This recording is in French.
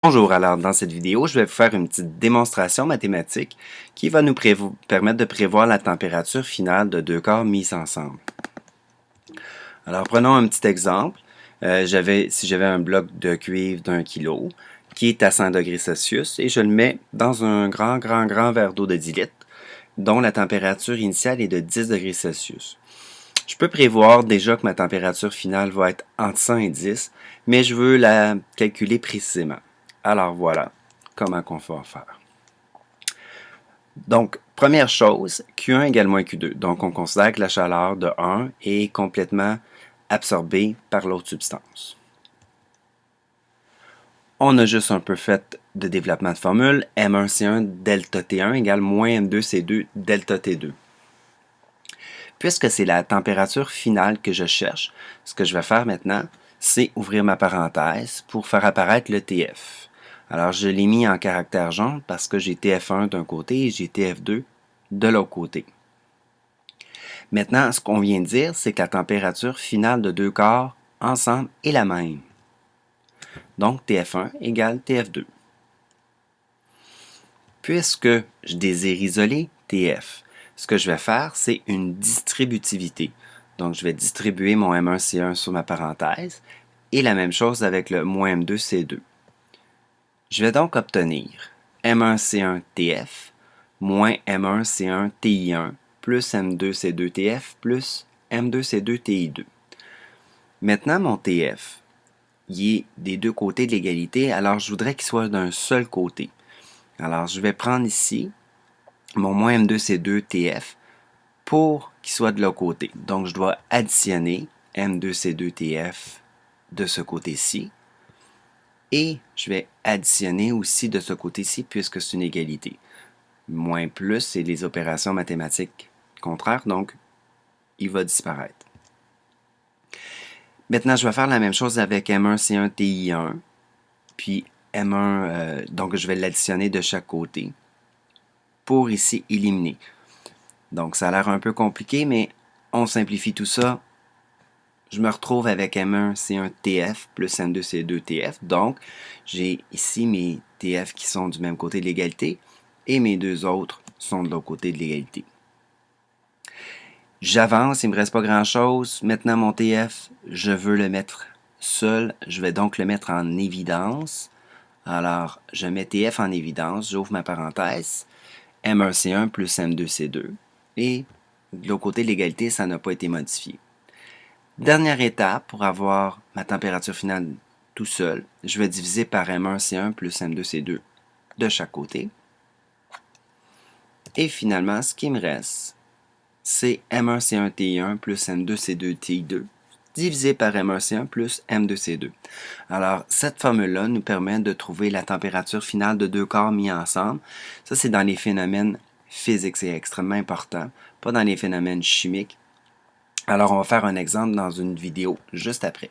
Bonjour, alors dans cette vidéo, je vais vous faire une petite démonstration mathématique qui va nous permettre de prévoir la température finale de deux corps mis ensemble. Alors prenons un petit exemple. Si j'avais un bloc de cuivre d'1 kg qui est à 100 degrés Celsius et je le mets dans un grand verre d'eau de 10 litres dont la température initiale est de 10 degrés Celsius. Je peux prévoir déjà que ma température finale va être entre 100 et 10, mais je veux la calculer précisément. Alors voilà comment on va faire. Donc, première chose, Q1 égale moins Q2. Donc, on considère que la chaleur de 1 est complètement absorbée par l'autre substance. On a juste un peu fait de développement de formule. M1C1 delta T1 égale moins M2C2 delta T2. Puisque c'est la température finale que je cherche, ce que je vais faire maintenant, c'est ouvrir ma parenthèse pour faire apparaître le TF. Alors, je l'ai mis en caractère jaune parce que j'ai TF1 d'un côté et j'ai TF2 de l'autre côté. Maintenant, ce qu'on vient de dire, c'est que la température finale de deux corps ensemble est la même. Donc, TF1 égale TF2. Puisque je désire isoler TF, ce que je vais faire, c'est une distributivité. Donc, je vais distribuer mon M1C1 sur ma parenthèse et la même chose avec le moins M2C2. Je vais donc obtenir M1C1TF moins M1C1TI1 plus M2C2TF plus M2C2TI2. Maintenant, mon TF, il est des deux côtés de l'égalité, alors je voudrais qu'il soit d'un seul côté. Alors, je vais prendre ici mon moins M2C2TF pour qu'il soit de l'autre côté. Donc, je dois additionner M2C2TF de ce côté-ci. Et je vais additionner aussi de ce côté-ci puisque c'est une égalité. Moins plus, c'est les opérations mathématiques contraires, donc il va disparaître. Maintenant, je vais faire la même chose avec M1C1TI1, puis M1, donc je vais l'additionner de chaque côté pour ici éliminer. Donc ça a l'air un peu compliqué, mais on simplifie tout ça. Je me retrouve avec M1C1TF plus M2C2TF. Donc, j'ai ici mes TF qui sont du même côté de l'égalité et mes deux autres sont de l'autre côté de l'égalité. J'avance, il ne me reste pas grand-chose. Maintenant, mon TF, je veux le mettre seul. Je vais donc le mettre en évidence. Alors, je mets TF en évidence, j'ouvre ma parenthèse, M1C1 plus M2C2. Et de l'autre côté de l'égalité, ça n'a pas été modifié. Dernière étape, pour avoir ma température finale tout seul, je vais diviser par M1C1 plus M2C2 de chaque côté. Et finalement, ce qui me reste, c'est M1C1TI1 plus M2C2TI2 divisé par M1C1 plus M2C2. Alors, cette formule-là nous permet de trouver la température finale de deux corps mis ensemble. Ça, c'est dans les phénomènes physiques, c'est extrêmement important, pas dans les phénomènes chimiques. Alors, on va faire un exemple dans une vidéo juste après.